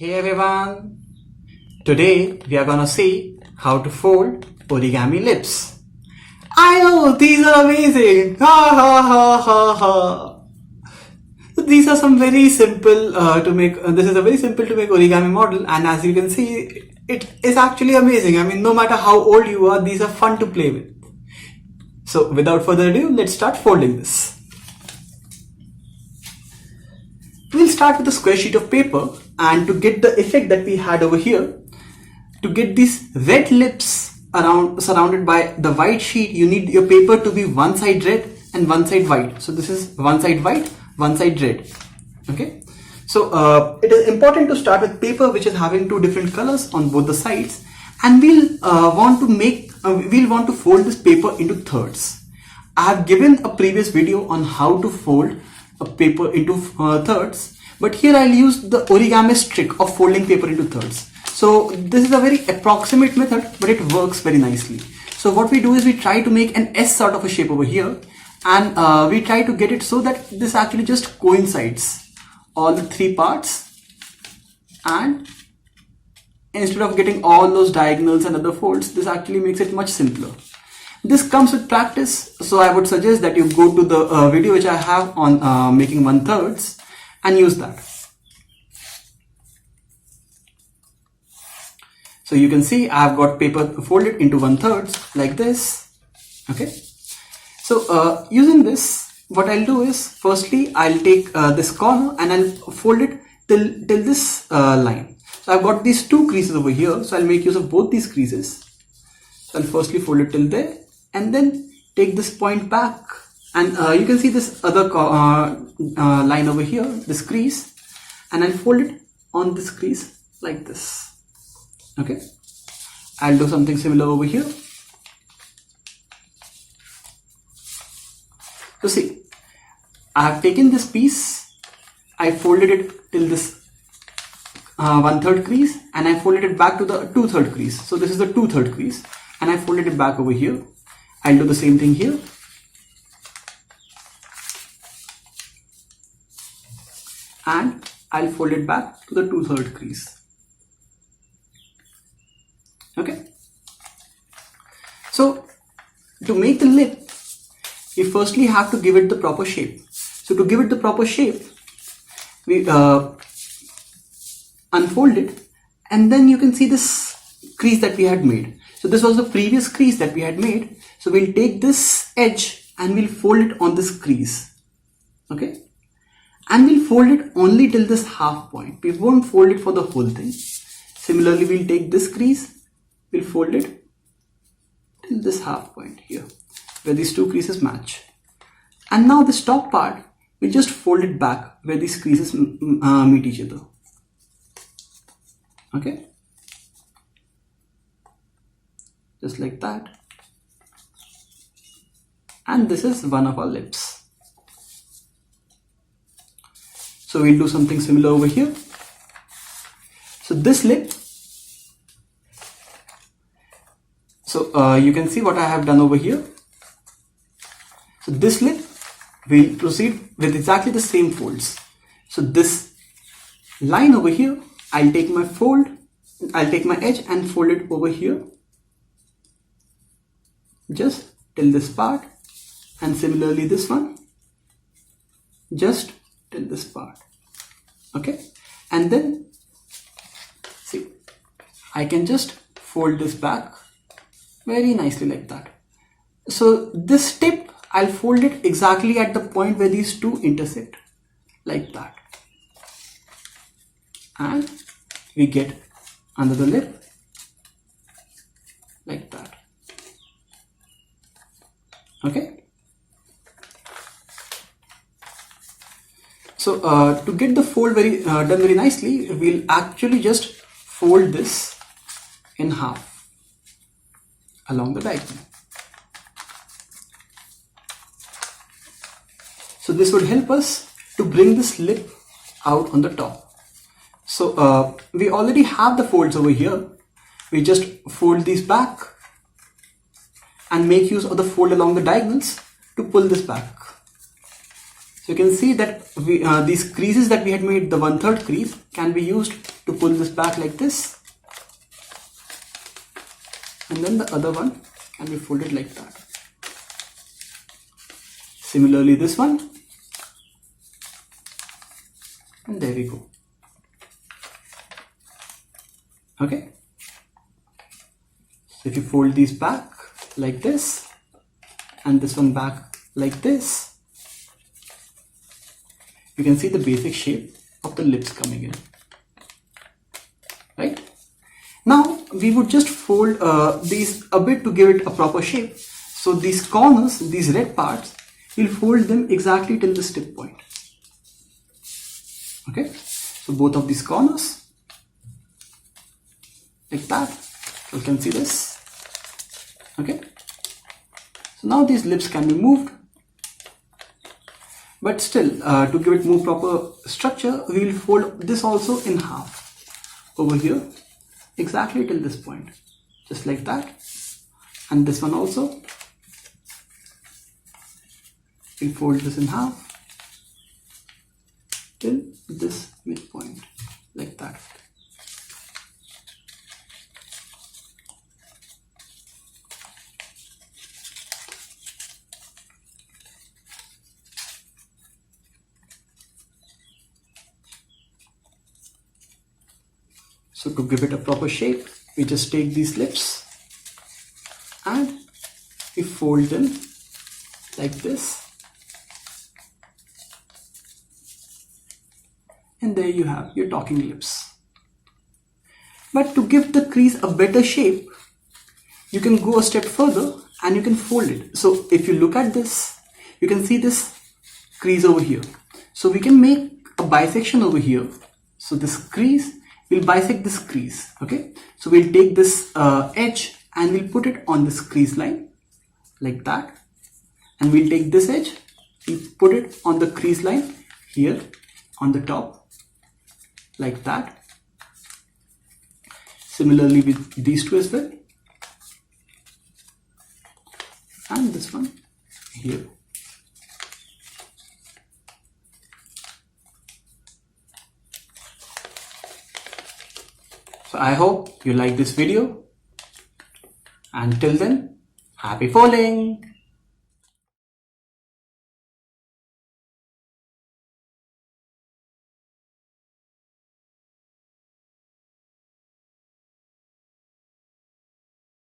Hey everyone! Today we are gonna see how to fold origami lips. I know these are amazing! Ha ha ha ha ha! These are some very simple to make. This is a very simple to make origami model, and as you can see, it is actually amazing. I mean, no matter how old you are, these are fun to play with. So without further ado, let's start folding this. We'll start with a square sheet of paper, and to get the effect that we had over here, to get these red lips surrounded by the white sheet, you need your paper to be one side red and one side white. So this is one side white, one side red. Okay. So it is important to start with paper which is having two different colors on both the sides, and we'll want to fold this paper into thirds. I have given a previous video on how to fold a paper into thirds, but here I'll use the origami trick of folding paper into thirds. So this is a very approximate method, but it works very nicely. So what we do is we try to make an S sort of a shape over here, and we try to get it so that this actually just coincides all the three parts, and instead of getting all those diagonals and other folds, this actually makes it much simpler. This comes with practice, so I would suggest that you go to the video which I have on making 1/3 and use that. So you can see I've got paper folded into 1/3 like this. Okay. So using this, what I'll do is, firstly I'll take this corner and I'll fold it till this line. So I've got these two creases over here, so I'll make use of both these creases. So I'll firstly fold it till there, and then take this point back, and you can see this other line over here, this crease, and I'll fold it on this crease like this. Okay, I'll do something similar over here. So see, I have taken this piece, I folded it till this 1/3 crease, and I folded it back to the 2/3 crease. So this is the 2/3 crease, and I folded it back over here. I'll do the same thing here. And I'll fold it back to the 2/3 crease. Okay. So to make the lip, we firstly have to give it the proper shape. So to give it the proper shape, we unfold it, and then you can see this crease that we had made. So this was the previous crease that we had made. So we'll take this edge and we'll fold it on this crease. Okay. And we'll fold it only till this half point. We won't fold it for the whole thing. Similarly, we'll take this crease, we'll fold it till this half point here, where these two creases match. And now this top part, we'll just fold it back where these creases meet each other. Okay. Just like that. And this is one of our lips. So we'll do something similar over here. So this lip, so you can see what I have done over here. So this lip, we'll proceed with exactly the same folds. So this line over here, I'll take my edge and fold it over here, just till this part, and similarly this one, just till this part. Okay, and then see, I can just fold this back very nicely like that. So this tip, I'll fold it exactly at the point where these two intersect, like that, and we get another lip like that. Okay. So to get the fold done very nicely, we'll actually just fold this in half along the diagonal. So this would help us to bring this lip out on the top. So we already have the folds over here. We just fold these back and make use of the fold along the diagonals to pull this back. So you can see that these creases that we had made, the 1/3 crease, can be used to pull this back like this, and then the other one can be folded like that. Similarly this one, and there we go. Okay, so if you fold these back like this and this one back like this, you can see the basic shape of the lips coming in, right? Now we would just fold these a bit to give it a proper shape. So these corners, these red parts, we'll fold them exactly till the tip point. Okay, so both of these corners like that, you can see this. Okay, so now these lips can be moved, but still to give it more proper structure, we will fold this also in half over here exactly till this point, just like that, and this one also we'll fold this in half till this midpoint, like that. So to give it a proper shape, we just take these lips and we fold them like this, and there you have your talking lips. But to give the crease a better shape, you can go a step further and you can fold it. So if you look at this, you can see this crease over here. So we can make a bisection over here. So this crease will bisect this crease. Okay, so we'll take this edge and we'll put it on this crease line like that, and we'll take this edge, we'll put it on the crease line here on the top like that. Similarly with these two as well, and this one here. So I hope you like this video, and till then, happy folding!